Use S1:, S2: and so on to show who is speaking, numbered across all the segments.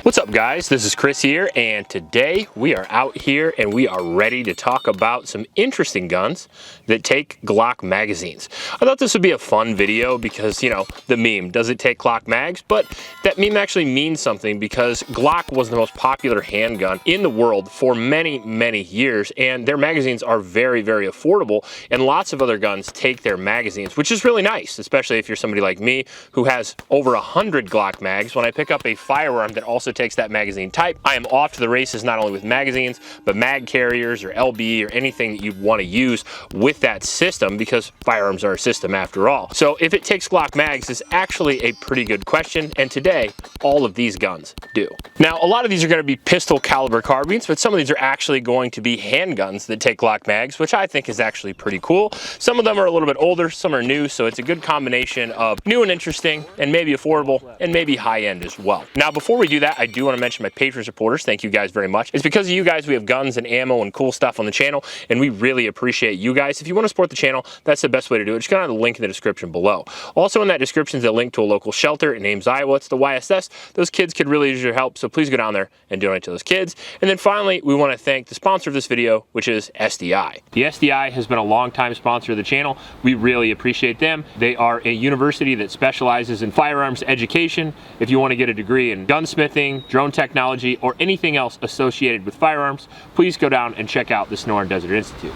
S1: What's up, guys? This is Chris here, and today we are out here and we are ready to talk about some interesting guns that take Glock magazines. I thought this would be a fun video because, you know, the meme, does it take Glock mags? But that meme actually means something because Glock was the most popular handgun in the world for many, many years, and their magazines are very, very affordable, and lots of other guns take their magazines, which is really nice, especially if you're somebody like me who has over 100 Glock mags. When I pick up a firearm that also takes that magazine type, I am off to the races, not only with magazines, but mag carriers or LB or anything that you want to use with that system, because firearms are a system after all. So if it takes Glock mags is actually a pretty good question, and today all of these guns do. Now, a lot of these are going to be pistol caliber carbines, but some of these are actually going to be handguns that take Glock mags, which I think is actually pretty cool. Some of them are a little bit older, some are new, so it's a good combination of new and interesting, and maybe affordable, and maybe high-end as well. Now, before we do that, I do want to mention my Patreon supporters. Thank you guys very much. It's because of you guys we have guns and ammo and cool stuff on the channel, and we really appreciate you guys. If you want to support the channel, that's the best way to do it. Just go down to the link in the description below. Also in that description is a link to a local shelter in Ames, Iowa. It's the YSS. Those kids could really use your help, so please go down there and donate to those kids. And then finally, we want to thank the sponsor of this video, which is SDI. The SDI has been a long-time sponsor of the channel. We really appreciate them. They are a university that specializes in firearms education. If you want to get a degree in gunsmithing, drone technology, or anything else associated with firearms, please go down and check out the Sonoran Desert Institute.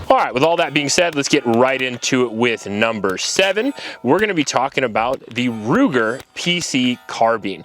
S1: All right, with all that being said, let's get right into it with number 7. We're going to be talking about the Ruger PC carbine.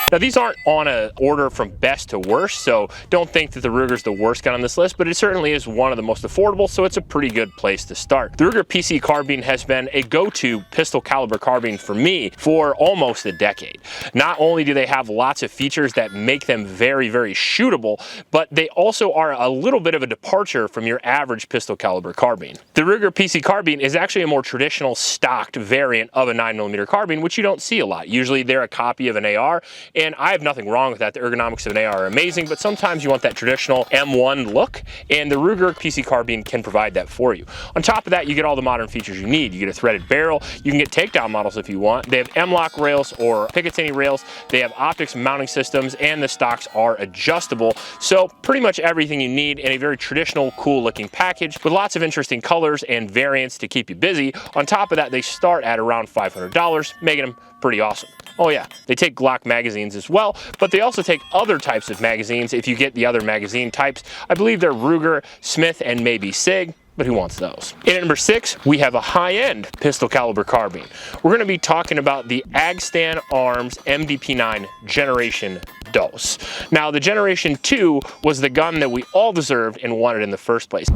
S1: Now, these aren't on an order from best to worst, so don't think that the Ruger's the worst gun on this list, but it certainly is one of the most affordable, so it's a pretty good place to start. The Ruger PC carbine has been a go-to pistol caliber carbine for me for almost a decade. Not only do they have lots of features that make them very, very shootable, but they also are a little bit of a departure from your average pistol caliber carbine. The Ruger PC carbine is actually a more traditional stocked variant of a 9mm carbine, which you don't see a lot. Usually they're a copy of an AR, and I have nothing wrong with that. The ergonomics of an AR are amazing, but sometimes you want that traditional M1 look, and the Ruger PC carbine can provide that for you. On top of that, you get all the modern features you need. You get a threaded barrel. You can get takedown models if you want. They have M-lock rails or Picatinny rails. They have optics mounting systems, and the stocks are adjustable. So pretty much everything you need in a very traditional, cool-looking package with lots of interesting colors and variants to keep you busy. On top of that, they start at around $500, making them pretty awesome. Oh yeah, they take Glock magazines as well, but they also take other types of magazines if you get the other magazine types. I believe they're Ruger, Smith, and maybe Sig, but who wants those? In at number 6, we have a high-end pistol caliber carbine. We're going to be talking about the Angstadt Arms MDP9 Generation Dos. Now, the Generation 2 was the gun that we all deserved and wanted in the first place.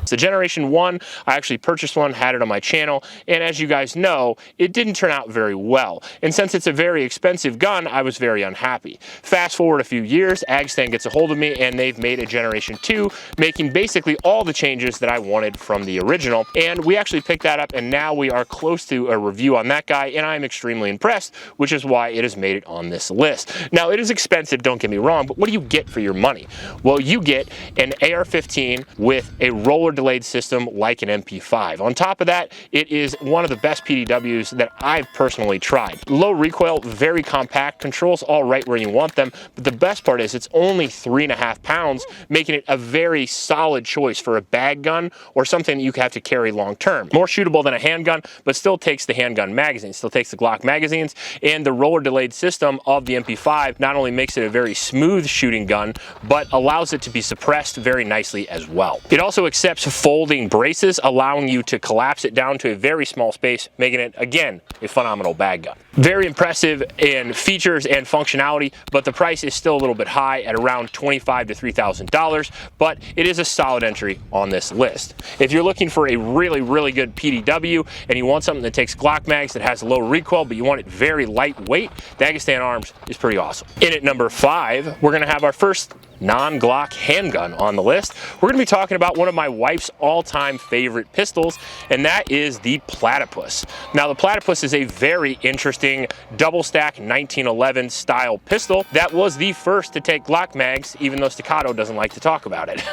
S1: The Generation 1, I actually purchased one, had it on my channel, and as you guys know, it didn't turn out very well. And since it's a very expensive gun, I was very unhappy. Fast forward a few years, Angstadt gets a hold of me, and they've made a Generation 2, making basically all the changes that I wanted from the original. And we actually picked that up, and now we are close to a review on that guy, and I'm extremely impressed, which is why it has made it on this list. Now, it is expensive, don't get me wrong, but what do you get for your money? Well, you get an AR-15 with a roller delayed system like an MP5. On top of that, it is one of the best PDWs that I've personally tried. Low recoil, very compact, controls all right where you want them, but the best part is it's only 3.5 pounds, making it a very solid choice for a bag gun or something that you have to carry long term. More shootable than a handgun, but still takes the handgun magazine, still takes the Glock magazines, and the roller delayed system of the MP5 not only makes it a very smooth shooting gun, but allows it to be suppressed very nicely as well. It also accepts folding braces, allowing you to collapse it down to a very small space, making it, again, a phenomenal bag gun. Very impressive in features and functionality, but the price is still a little bit high at around $2,500 to $3,000, but it is a solid entry on this list. If you're looking for a really, really good PDW and you want something that takes Glock mags that has low recoil, but you want it very lightweight, the Angstadt Arms is pretty awesome. In at number 5, we're gonna have our first non-Glock handgun on the list. We're gonna be talking about one of my wife's all-time favorite pistols, and that is the Platypus. Now, the Platypus is a very interesting double-stack 1911 style pistol that was the first to take Glock mags, even though Staccato doesn't like to talk about it.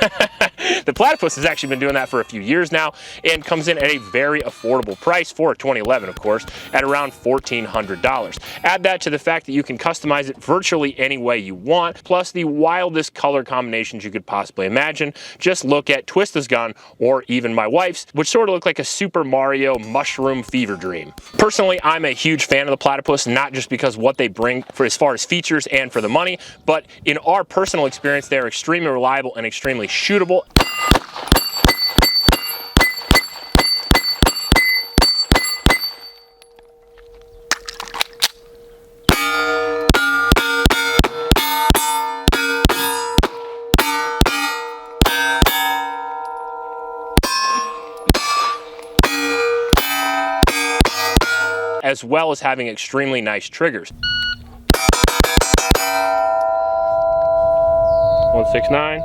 S1: The Platypus has actually been doing that for a few years now and comes in at a very affordable price for a 2011, of course, at around $1,400. Add that to the fact that you can customize it virtually any way you want, plus the wildest color combinations you could possibly imagine. Just look at Twista's gun, or even my wife's, which sort of look like a Super Mario mushroom fever dream. Personally, I'm a huge fan of the Platypus, not just because what they bring for as far as features and for the money, but in our personal experience, they're extremely reliable and extremely shootable. As well as having extremely nice triggers. 169.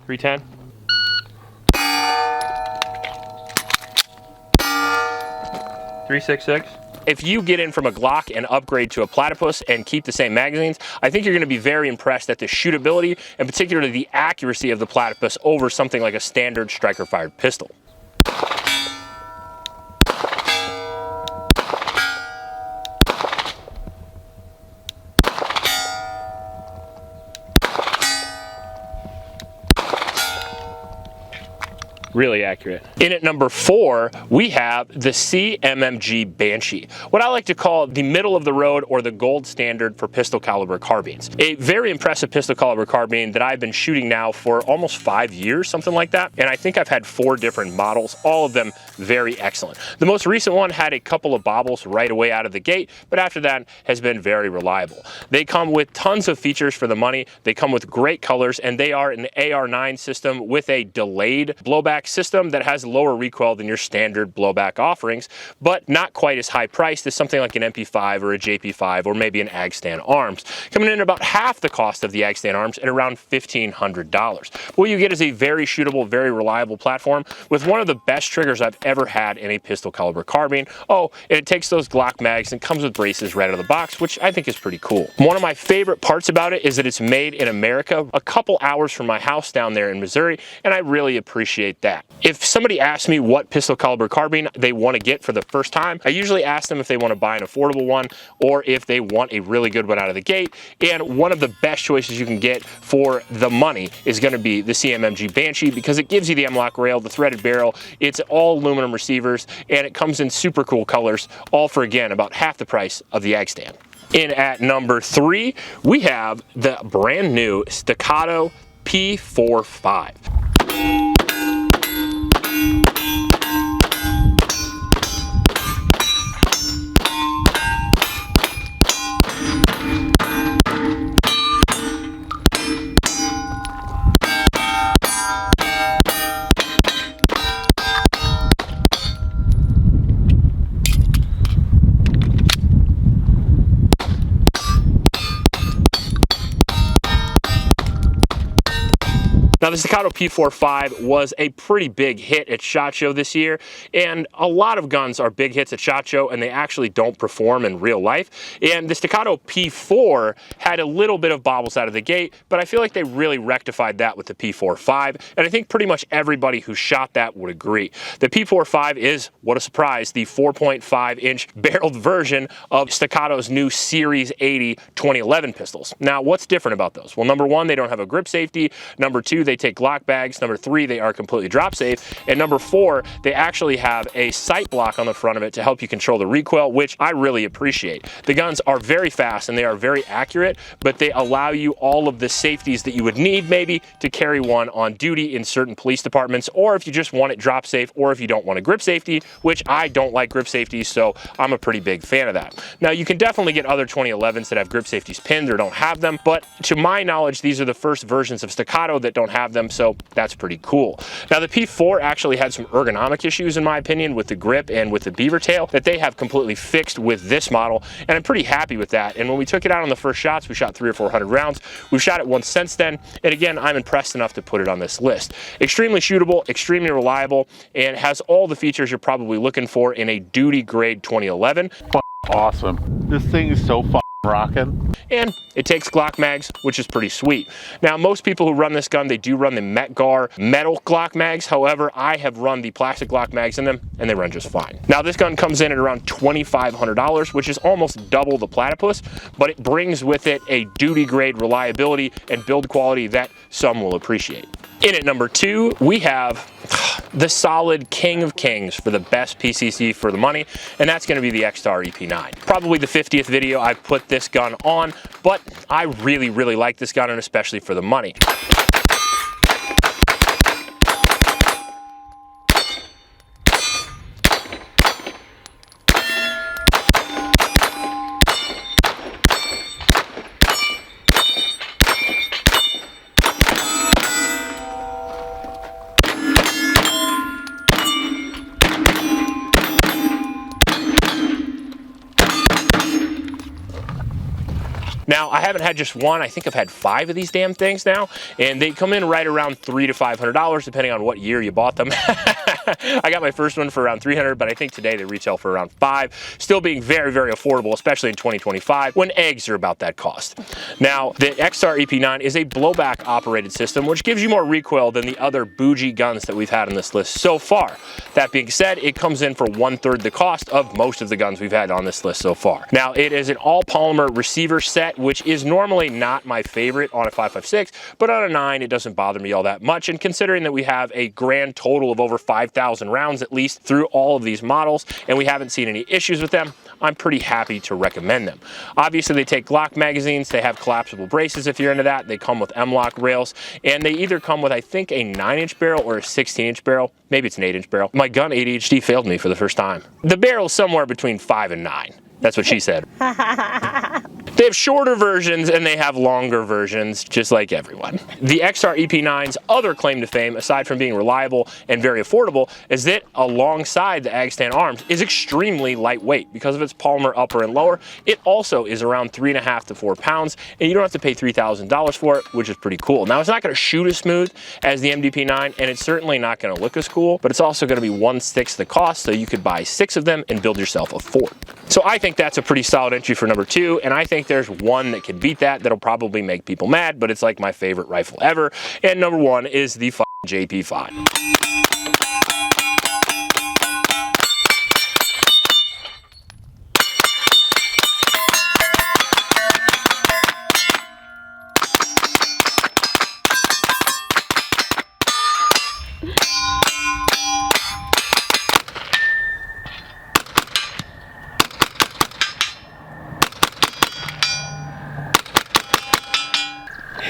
S1: 310. 366. If you get in from a Glock and upgrade to a Platypus and keep the same magazines, I think you're going to be very impressed at the shootability and particularly the accuracy of the Platypus over something like a standard striker-fired pistol. Really accurate. In at number 4, we have the CMMG Banshee, what I like to call the middle of the road or the gold standard for pistol caliber carbines. A very impressive pistol caliber carbine that I've been shooting now for almost 5 years, something like that. And I think I've had 4 different models, all of them very excellent. The most recent one had a couple of bobbles right away out of the gate, but after that has been very reliable. They come with tons of features for the money. They come with great colors, and they are an AR9 system with a delayed blowback system that has lower recoil than your standard blowback offerings, but not quite as high priced as something like an MP5 or a JP5 or maybe an Angstadt arms, coming in about half the cost of the Angstadt arms at around $1,500. What you get is a very shootable, very reliable platform with one of the best triggers I've ever had in a pistol caliber carbine. Oh, and it takes those Glock mags and comes with braces right out of the box, which I think is pretty cool. One of my favorite parts about it is that it's made in America, a couple hours from my house down there in Missouri, and I really appreciate that. If somebody asks me what pistol caliber carbine they want to get for the first time, I usually ask them if they want to buy an affordable one or if they want a really good one out of the gate. And one of the best choices you can get for the money is going to be the CMMG Banshee, because it gives you the M-LOK rail, the threaded barrel, it's all aluminum receivers, and it comes in super cool colors, all for, again, about half the price of the Angstadt. In at number 3, we have the brand new Staccato P45. Now, the Staccato P45 was a pretty big hit at SHOT Show this year, and a lot of guns are big hits at SHOT Show and they actually don't perform in real life. And the Staccato P4 had a little bit of bobbles out of the gate, but I feel like they really rectified that with the P45, and I think pretty much everybody who shot that would agree. The P45 is, what a surprise, the 4.5-inch barreled version of Staccato's new Series 80 2011 pistols. Now, what's different about those? Well, number 1, they don't have a grip safety. Number 2, they take Glock bags. Number 3, they are completely drop safe. And number 4, they actually have a sight block on the front of it to help you control the recoil, which I really appreciate. The guns are very fast and they are very accurate, but they allow you all of the safeties that you would need maybe to carry one on duty in certain police departments, or if you just want it drop safe, or if you don't want a grip safety, which I don't like grip safeties, so I'm a pretty big fan of that. Now, you can definitely get other 2011s that have grip safeties pinned or don't have them, but to my knowledge, these are the first versions of Staccato that don't have have them, so that's pretty cool. Now the P4 actually had some ergonomic issues in my opinion with the grip and with the beaver tail that they have completely fixed with this model, and I'm pretty happy with that. And when we took it out on the first shots, we shot 300 or 400 rounds. We've shot it once since then, and again, I'm impressed enough to put it on this list. Extremely shootable, extremely reliable, and has all the features you're probably looking for in a duty grade 2011.
S2: Awesome. This thing is so rocking.
S1: And it takes Glock mags, which is pretty sweet. Now, most people who run this gun, they do run the Metgar metal Glock mags. However, I have run the plastic Glock mags in them, and they run just fine. Now, this gun comes in at around $2,500, which is almost double the Platypus, but it brings with it a duty grade reliability and build quality that some will appreciate. In at number 2, we have the solid king of kings for the best PCC for the money, and that's going to be the Extar EP9. Probably the 50th video I've put this gun on, but I really like this gun, and especially for the money. Now, I haven't had just one, I think I've had 5 of these damn things now, and they come in right around $300 to $500, depending on what year you bought them. I got my first one for around $300, but I think today they retail for around $5, still being very affordable, especially in 2025, when eggs are about that cost. Now, the Extar EP9 is a blowback operated system, which gives you more recoil than the other bougie guns that we've had on this list so far. That being said, it comes in for 1/3 the cost of most of the guns we've had on this list so far. Now, it is an all polymer receiver set, which is normally not my favorite on a 5.56, but on a 9, it doesn't bother me all that much. And considering that we have a grand total of over 5,000 rounds at least through all of these models, and we haven't seen any issues with them, I'm pretty happy to recommend them. Obviously, they take Glock magazines, they have collapsible braces if you're into that, they come with M-LOK rails, and they either come with, I think, a 9-inch barrel or a 16-inch barrel. Maybe it's an 8-inch barrel. My gun ADHD failed me for the first time. The barrel's somewhere between 5 and 9. That's what she said. They have shorter versions and they have longer versions, just like everyone. The Extar EP9's other claim to fame, aside from being reliable and very affordable, is that alongside the Angstadt arms is extremely lightweight because of its polymer upper and lower. It also is around 3.5 to 4 pounds, and you don't have to pay $3,000 for it, which is pretty cool. Now, it's not going to shoot as smooth as the MDP9, and it's certainly not going to look as cool, but it's also going to be 1/6 the cost, so you could buy 6 of them and build yourself a fort. So I think that's a pretty solid entry for number 2, and I think there's one that can beat that that'll probably make people mad, but it's like my favorite rifle ever, and number 1 is the JP5.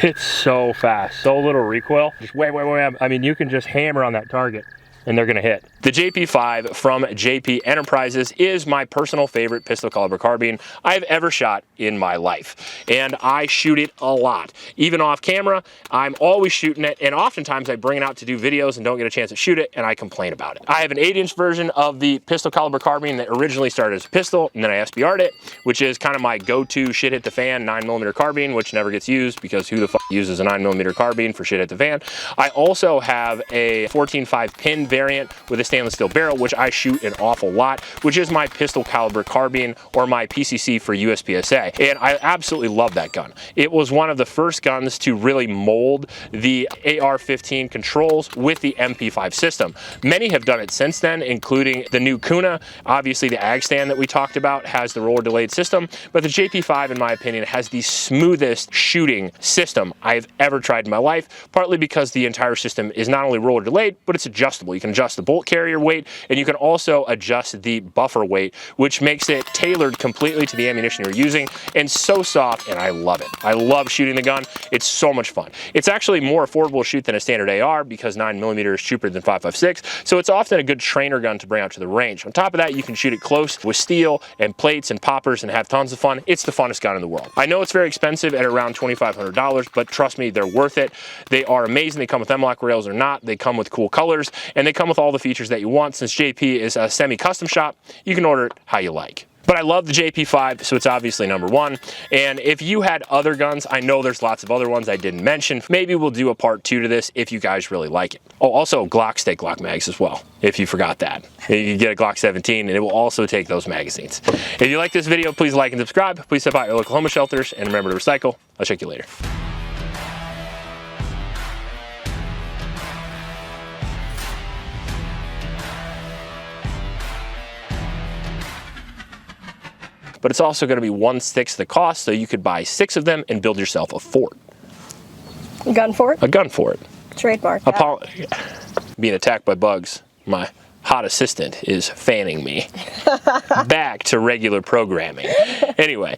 S1: It's so fast, so little recoil. Just wham. I mean, you can just hammer on that target and they're gonna hit. The JP5 from JP Enterprises is my personal favorite pistol caliber carbine I've ever shot in my life. And I shoot it a lot. Even off camera, I'm always shooting it, and oftentimes I bring it out to do videos and don't get a chance to shoot it, and I complain about it. I have an 8-inch version of the pistol caliber carbine that originally started as a pistol, and then I SBR'd it, which is kind of my go-to shit hit the fan 9mm carbine, which never gets used because who the fuck uses a 9mm carbine for shit hit the fan. I also have a 14.5 pin variant with a stainless steel barrel, which I shoot an awful lot, which is my pistol caliber carbine, or my PCC for USPSA. And I absolutely love that gun. It was one of the first guns to really mold the AR-15 controls with the MP5 system. Many have done it since then, including the new Kuna. Obviously, the Angstadt that we talked about has the roller delayed system, but the JP5, in my opinion, has the smoothest shooting system I've ever tried in my life, partly because the entire system is not only roller delayed, but it's adjustable. You can adjust the bolt carrier carrier weight, and you can also adjust the buffer weight, which makes it tailored completely to the ammunition you're using, and so soft, and I love it. I love shooting the gun. It's so much fun. It's actually more affordable to shoot than a standard AR because 9mm is cheaper than 5.56, so it's often a good trainer gun to bring out to the range. On top of that, you can shoot it close with steel and plates and poppers and have tons of fun. It's the funnest gun in the world. I know it's very expensive at around $2,500, but trust me, they're worth it. They are amazing. They come with M-LOK rails or not. They come with cool colors, and they come with all the features that you want. Since JP is a semi-custom shop, you can order it how you like. But I love the JP5, so it's obviously #1. And if you had other guns, I know there's lots of other ones I didn't mention. Maybe we'll do a part 2 to this if you guys really like it. Oh, also Glocks take Glock mags as well, if you forgot that. You can get a Glock 17 and it will also take those magazines. If you like this video, please like and subscribe. Please stop by your local Oklahoma shelters and remember to recycle. I'll check you later. But it's also going to be 1/6 the cost, so you could buy 6 of them and build yourself a fort.
S3: A gun fort?
S1: A gun fort.
S3: Trademark.
S1: Being attacked by bugs, my hot assistant is fanning me back to regular programming. Anyway,